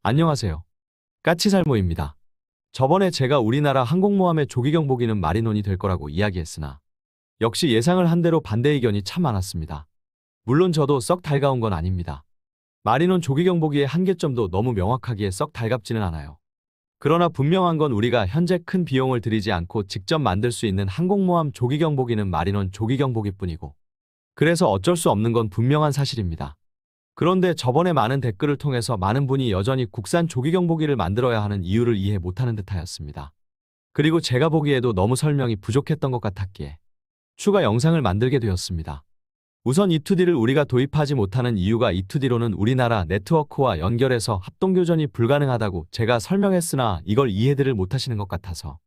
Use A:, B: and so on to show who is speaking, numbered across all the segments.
A: 안녕하세요. 까치살모입니다. 저번에 제가 우리나라 항공모함의 조기 경보기는 마린원이 될 거라고 이야기했으나 역시 예상을 한 대로 반대 의견이 참 많았습니다. 물론 저도 썩 달가운 건 아닙니다. 마린원 조기 경보기의 한계점도 너무 명확하기에 썩 달갑지는 않아요. 그러나 분명한 건 우리가 현재 큰 비용을 들이지 않고 직접 만들 수 있는 항공모함 조기 경보기는 마린원 조기 경보기뿐이고, 그래서 어쩔 수 없는 건 분명한 사실입니다. 그런데 저번에 많은 댓글을 통해서 많은 분이 여전히 국산 조기 경보기를 만들어야 하는 이유를 이해 못하는 듯하였습니다. 그리고 제가 보기에도 너무 설명이 부족했던 것 같았기에 추가 영상을 만들게 되었습니다. 우선 E2D를 우리가 도입하지 못하는 이유가 E2D로는 우리나라 네트워크와 연결해서 합동교전이 불가능하다고 제가 설명했으나 이걸 이해들을 못하시는 것 같아서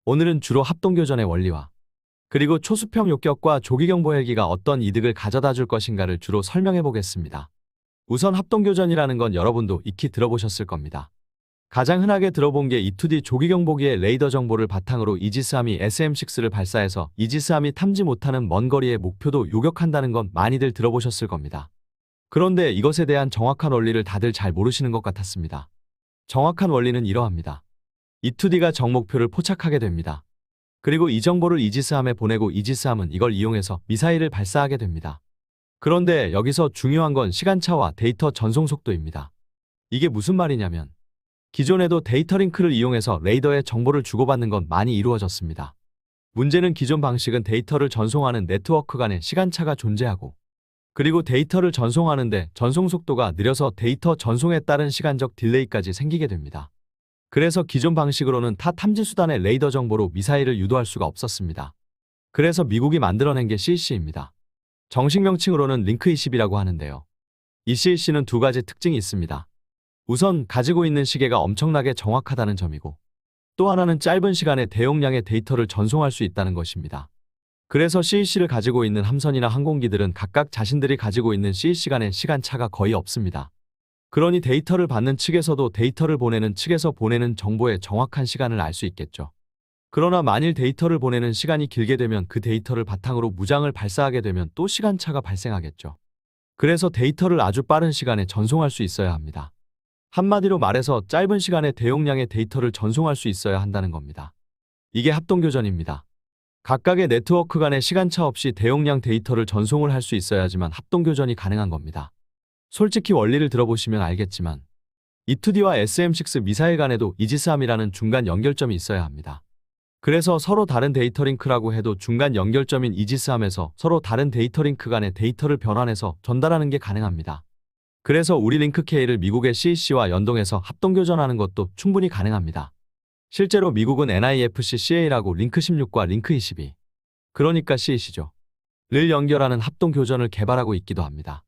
A: 오늘은 주로 합동교전의 원리와 그리고 초수평 요격과 조기 경보 헬기가 어떤 이득을 가져다 줄 것인가를 주로 설명해 보겠습니다. 우선 합동교전이라는 건 여러분도 익히 들어보셨을 겁니다. 가장 흔하게 들어본 게 E2D 조기 경보기의 레이더 정보를 바탕으로 이지스함이 SM-6를 발사해서 이지스함이 탐지 못하는 먼 거리의 목표도 요격한다는 건 많이들 들어보셨을 겁니다. 그런데 이것에 대한 정확한 원리를 다들 잘 모르시는 것 같았습니다. 정확한 원리는 이러합니다. E2D가 정목표를 포착하게 됩니다. 그리고 이 정보를 이지스함에 보내고 이지스함은 이걸 이용해서 미사일을 발사하게 됩니다. 그런데 여기서 중요한 건 시간차와 데이터 전송 속도입니다. 이게 무슨 말이냐면 기존에도 데이터 링크를 이용해서 레이더에 정보를 주고받는 건 많이 이루어졌습니다. 문제는 기존 방식은 데이터를 전송하는 네트워크 간의 시간차가 존재하고, 그리고 데이터를 전송하는데 전송 속도가 느려서 데이터 전송에 따른 시간적 딜레이까지 생기게 됩니다. 그래서 기존 방식으로는 타 탐지 수단의 레이더 정보로 미사일을 유도할 수가 없었습니다. 그래서 미국이 만들어낸 게 CEC입니다. 정식 명칭으로는 링크20이라고 하는데요. 이 CEC는 두 가지 특징이 있습니다. 우선 가지고 있는 시계가 엄청나게 정확하다는 점이고, 또 하나는 짧은 시간에 대용량의 데이터를 전송할 수 있다는 것입니다. 그래서 CEC를 가지고 있는 함선이나 항공기들은 각각 자신들이 가지고 있는 CEC 간의 시간차가 거의 없습니다. 그러니 데이터를 받는 측에서도 데이터를 보내는 측에서 보내는 정보의 정확한 시간을 알 수 있겠죠. 그러나 만일 데이터를 보내는 시간이 길게 되면 그 데이터를 바탕으로 무장을 발사하게 되면 또 시간차가 발생하겠죠. 그래서 데이터를 아주 빠른 시간에 전송할 수 있어야 합니다. 한마디로 말해서 짧은 시간에 대용량의 데이터를 전송할 수 있어야 한다는 겁니다. 이게 합동교전입니다. 각각의 네트워크 간의 시간차 없이 대용량 데이터를 전송을 할 수 있어야지만 합동교전이 가능한 겁니다. 솔직히 원리를 들어보시면 알겠지만 E2D와 SM-6 미사일 간에도 이지스함이라는 중간 연결점이 있어야 합니다. 그래서 서로 다른 데이터 링크라고 해도 중간 연결점인 이지스함에서 서로 다른 데이터 링크 간의 데이터를 변환해서 전달하는 게 가능합니다. 그래서 우리 링크-K를 미국의 CEC와 연동해서 합동교전하는 것도 충분히 가능합니다. 실제로 미국은 NIFC-CA라고 링크16과 링크22, 그러니까 CEC죠. 를 연결하는 합동교전을 개발하고 있기도 합니다.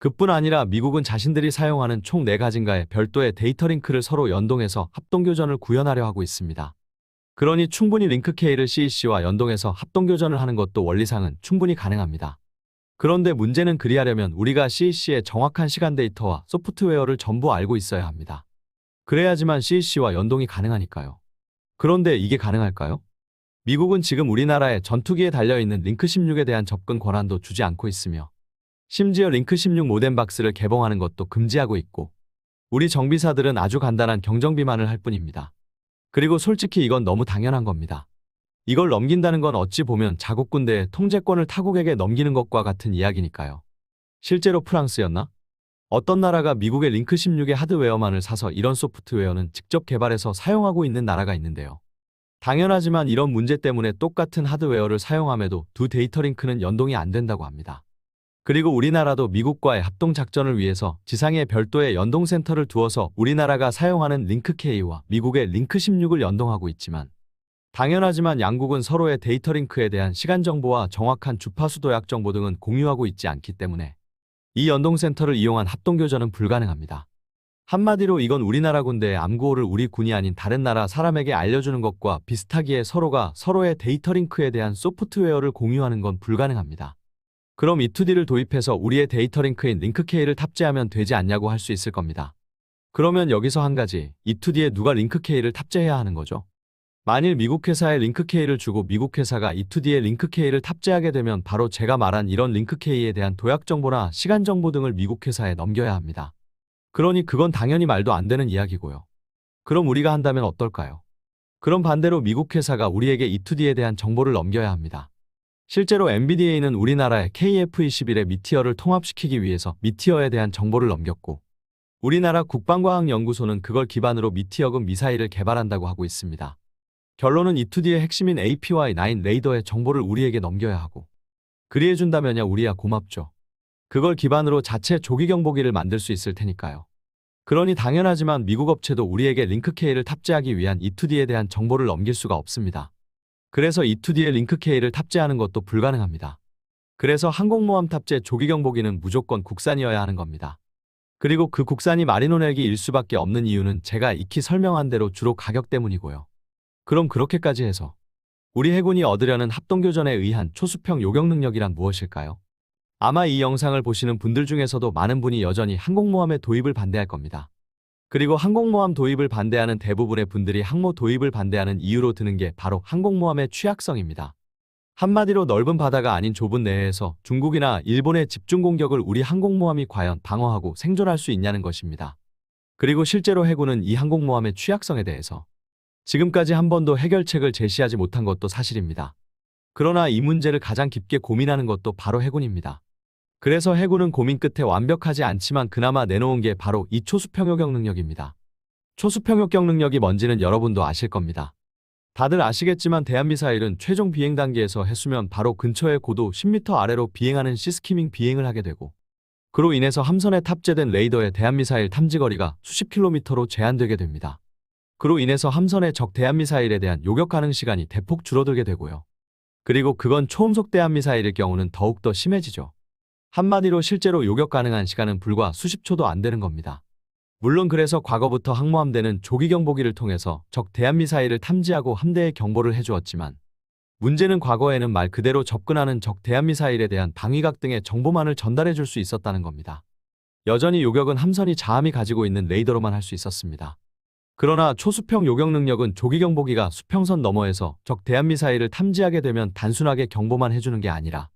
A: 그뿐 아니라 미국은 자신들이 사용하는 총 4가지인가의 별도의 데이터 링크를 서로 연동해서 합동교전을 구현하려 하고 있습니다. 그러니 충분히 링크-K를 CEC와 연동해서 합동교전을 하는 것도 원리상은 충분히 가능합니다. 그런데 문제는 그리하려면 우리가 CEC의 정확한 시간 데이터와 소프트웨어를 전부 알고 있어야 합니다. 그래야지만 CEC와 연동이 가능하니까요. 그런데 이게 가능할까요? 미국은 지금 우리나라에 전투기에 달려있는 링크16에 대한 접근 권한도 주지 않고 있으며, 심지어 링크16 모뎀 박스를 개봉하는 것도 금지하고 있고, 우리 정비사들은 아주 간단한 경정비만을 할 뿐입니다. 그리고 솔직히 이건 너무 당연한 겁니다. 이걸 넘긴다는 건 어찌 보면 자국 군대의 통제권을 타국에게 넘기는 것과 같은 이야기니까요. 실제로 프랑스였나? 어떤 나라가 미국의 링크16의 하드웨어만을 사서 이런 소프트웨어는 직접 개발해서 사용하고 있는 나라가 있는데요. 당연하지만 이런 문제 때문에 똑같은 하드웨어를 사용함에도 두 데이터 링크는 연동이 안 된다고 합니다. 그리고 우리나라도 미국과의 합동작전을 위해서 지상에 별도의 연동센터를 두어서 우리나라가 사용하는 링크-K와 미국의 링크16을 연동하고 있지만, 당연하지만 양국은 서로의 데이터 링크에 대한 시간 정보와 정확한 주파수 도약 정보 등은 공유하고 있지 않기 때문에 이 연동센터를 이용한 합동교전은 불가능합니다. 한마디로 이건 우리나라 군대의 암구호를 우리 군이 아닌 다른 나라 사람에게 알려주는 것과 비슷하기에 서로가 서로의 데이터 링크에 대한 소프트웨어를 공유하는 건 불가능합니다. 그럼 E2D를 도입해서 우리의 데이터 링크인 링크-K를 탑재하면 되지 않냐고 할 수 있을 겁니다. 그러면 여기서 한 가지, E2D에 누가 링크-K를 탑재해야 하는 거죠? 만일 미국 회사에 링크-K를 주고 미국 회사가 E2D에 링크-K를 탑재하게 되면 바로 제가 말한 이런 링크-K에 대한 도약 정보나 시간 정보 등을 미국 회사에 넘겨야 합니다. 그러니 그건 당연히 말도 안 되는 이야기고요. 그럼 우리가 한다면 어떨까요? 그럼 반대로 미국 회사가 우리에게 E2D에 대한 정보를 넘겨야 합니다. 실제로 NVDA는 우리나라의 KF-21의 미티어를 통합시키기 위해서 미티어에 대한 정보를 넘겼고, 우리나라 국방과학연구소는 그걸 기반으로 미티어급 미사일을 개발한다고 하고 있습니다. 결론은 E2D의 핵심인 APY-9 레이더의 정보를 우리에게 넘겨야 하고, 그리해준다면야 우리야 고맙죠. 그걸 기반으로 자체 조기경보기를 만들 수 있을 테니까요. 그러니 당연하지만 미국 업체도 우리에게 링크K를 탑재하기 위한 E2D에 대한 정보를 넘길 수가 없습니다. 그래서 E2D에 링크K를 탑재하는 것도 불가능합니다. 그래서 항공모함 탑재 조기경보기는 무조건 국산이어야 하는 겁니다. 그리고 그 국산이 마리노 헬기일 수밖에 없는 이유는 제가 익히 설명한 대로 주로 가격 때문이고요. 그럼 그렇게까지 해서 우리 해군이 얻으려는 합동교전에 의한 초수평 요격 능력이란 무엇일까요? 아마 이 영상을 보시는 분들 중에서도 많은 분이 여전히 항공모함의 도입을 반대할 겁니다. 그리고 항공모함 도입을 반대하는 대부분의 분들이 항모 도입을 반대하는 이유로 드는 게 바로 항공모함의 취약성입니다. 한마디로 넓은 바다가 아닌 좁은 내에서 중국이나 일본의 집중 공격을 우리 항공모함이 과연 방어하고 생존할 수 있냐는 것입니다. 그리고 실제로 해군은 이 항공모함의 취약성에 대해서 지금까지 한 번도 해결책을 제시하지 못한 것도 사실입니다. 그러나 이 문제를 가장 깊게 고민하는 것도 바로 해군입니다. 그래서 해군은 고민 끝에 완벽하지 않지만 그나마 내놓은 게 바로 이 초수평요격 능력입니다. 초수평요격 능력이 뭔지는 여러분도 아실 겁니다. 다들 아시겠지만 대한미사일은 최종 비행 단계에서 해수면 바로 근처의 고도 10m 아래로 비행하는 시스키밍 비행을 하게 되고, 그로 인해서 함선에 탑재된 레이더의 대한미사일 탐지거리가 수십 킬로미터로 제한되게 됩니다. 그로 인해서 함선의 적 대한미사일에 대한 요격 가능 시간이 대폭 줄어들게 되고요. 그리고 그건 초음속 대한미사일일 경우는 더욱더 심해지죠. 한마디로 실제로 요격 가능한 시간은 불과 수십 초도 안 되는 겁니다. 물론 그래서 과거부터 항모함대는 조기경보기를 통해서 적 대한미사일을 탐지하고 함대에 경보를 해주었지만, 문제는 과거에는 말 그대로 접근하는 적 대한미사일에 대한 방위각 등의 정보만을 전달해 줄 수 있었다는 겁니다. 여전히 요격은 함선이 자함이 가지고 있는 레이더로만 할 수 있었습니다. 그러나 초수평 요격 능력은 조기경보기가 수평선 너머에서 적 대한미사일을 탐지하게 되면 단순하게 경보만 해주는 게 아니라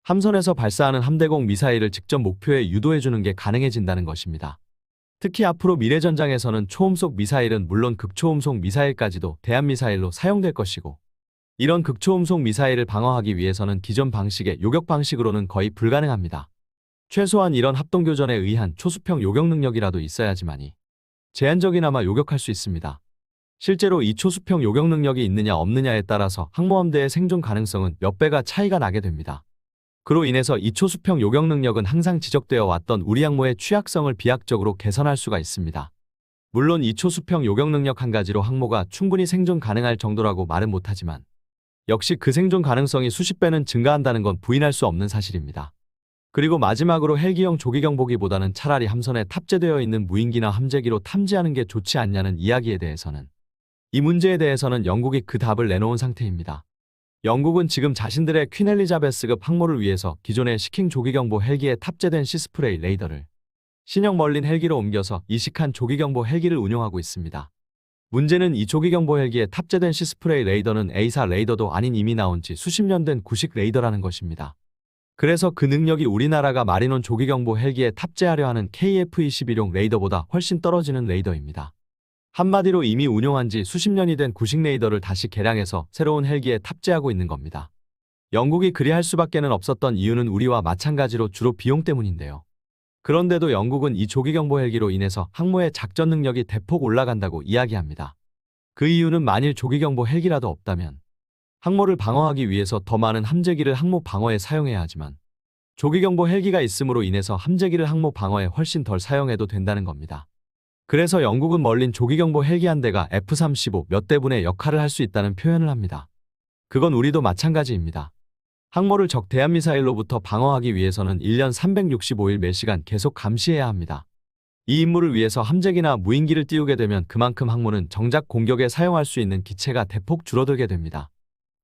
A: 함선에서 발사하는 함대공 미사일을 직접 목표에 유도해주는 게 가능해진다는 것입니다. 특히 앞으로 미래전장에서는 초음속 미사일은 물론 극초음속 미사일까지도 대한미사일로 사용될 것이고, 이런 극초음속 미사일을 방어하기 위해서는 기존 방식의 요격 방식으로는 거의 불가능합니다. 최소한 이런 합동교전에 의한 초수평 요격 능력이라도 있어야지만이 제한적이나마 요격할 수 있습니다. 실제로 이 초수평 요격 능력이 있느냐 없느냐에 따라서 항모함대의 생존 가능성은 몇 배가 차이가 나게 됩니다. 그로 인해서 이 초수평 요격 능력은 항상 지적되어 왔던 우리 항모의 취약성을 비약적으로 개선할 수가 있습니다. 물론 이 초수평 요격 능력 한 가지로 항모가 충분히 생존 가능할 정도라고 말은 못하지만, 역시 그 생존 가능성이 수십 배는 증가한다는 건 부인할 수 없는 사실입니다. 그리고 마지막으로 헬기형 조기경보기보다는 차라리 함선에 탑재되어 있는 무인기나 함재기로 탐지하는 게 좋지 않냐는 이야기에 대해서는, 이 문제에 대해서는 영국이 그 답을 내놓은 상태입니다. 영국은 지금 자신들의 퀸 엘리자베스급 항모를 위해서 기존의 시킹 조기경보 헬기에 탑재된 시스프레이 레이더를 신형 멀린 헬기로 옮겨서 이식한 조기경보 헬기를 운용하고 있습니다. 문제는 이 조기경보 헬기에 탑재된 시스프레이 레이더는 A사 레이더도 아닌 이미 나온 지 수십 년 된 구식 레이더라는 것입니다. 그래서 그 능력이 우리나라가 마리논 조기경보 헬기에 탑재하려 하는 KF-21용 레이더보다 훨씬 떨어지는 레이더입니다. 한마디로 이미 운용한 지 수십 년이 된 구식 레이더를 다시 개량해서 새로운 헬기에 탑재하고 있는 겁니다. 영국이 그리할 수밖에는 없었던 이유는 우리와 마찬가지로 주로 비용 때문인데요. 그런데도 영국은 이 조기경보 헬기로 인해서 항모의 작전 능력이 대폭 올라간다고 이야기합니다. 그 이유는 만일 조기경보 헬기라도 없다면 항모를 방어하기 위해서 더 많은 함재기를 항모 방어에 사용해야 하지만, 조기경보 헬기가 있음으로 인해서 함재기를 항모 방어에 훨씬 덜 사용해도 된다는 겁니다. 그래서 영국은 멀린 조기경보 헬기 한 대가 F-35 몇 대분의 역할을 할 수 있다는 표현을 합니다. 그건 우리도 마찬가지입니다. 항모를 적 대한미사일로부터 방어하기 위해서는 1년 365일 매시간 계속 감시해야 합니다. 이 임무를 위해서 함재기나 무인기를 띄우게 되면 그만큼 항모는 정작 공격에 사용할 수 있는 기체가 대폭 줄어들게 됩니다.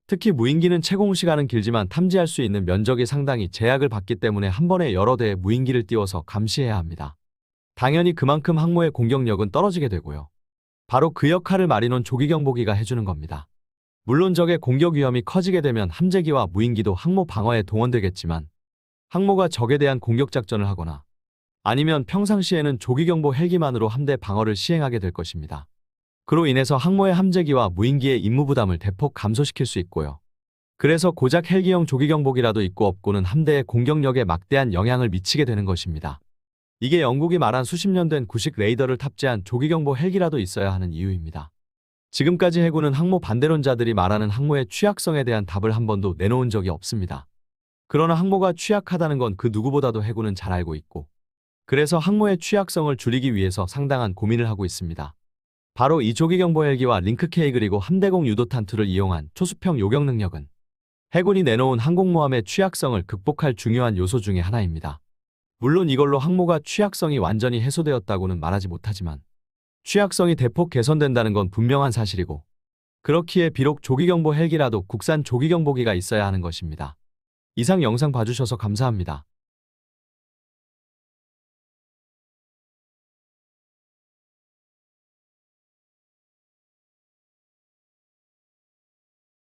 A: 특히 무인기는 채공 시간은 길지만 탐지할 수 있는 면적이 상당히 제약을 받기 때문에 한 번에 여러 대의 무인기를 띄워서 감시해야 합니다. 당연히 그만큼 항모의 공격력은 떨어지게 되고요. 바로 그 역할을 마리논 조기경보기가 해주는 겁니다. 물론 적의 공격 위험이 커지게 되면 함재기와 무인기도 항모 방어에 동원되겠지만, 항모가 적에 대한 공격 작전을 하거나 아니면 평상시에는 조기경보 헬기만으로 함대 방어를 시행하게 될 것입니다. 그로 인해서 항모의 함재기와 무인기의 임무 부담을 대폭 감소시킬 수 있고요. 그래서 고작 헬기형 조기경보기라도 있고 없고는 함대의 공격력에 막대한 영향을 미치게 되는 것입니다. 이게 영국이 말한 수십 년 된 구식 레이더를 탑재한 조기경보 헬기라도 있어야 하는 이유입니다. 지금까지 해군은 항모 반대론자들이 말하는 항모의 취약성에 대한 답을 한 번도 내놓은 적이 없습니다. 그러나 항모가 취약하다는 건 그 누구보다도 해군은 잘 알고 있고, 그래서 항모의 취약성을 줄이기 위해서 상당한 고민을 하고 있습니다. 바로 이 조기경보 헬기와 링크K 그리고 함대공 유도탄투를 이용한 초수평 요격 능력은 해군이 내놓은 항공모함의 취약성을 극복할 중요한 요소 중의 하나입니다. 물론 이걸로 항모가 취약성이 완전히 해소되었다고는 말하지 못하지만 취약성이 대폭 개선된다는 건 분명한 사실이고, 그렇기에 비록 조기경보 헬기라도 국산 조기경보기가 있어야 하는 것입니다. 이상 영상 봐주셔서 감사합니다.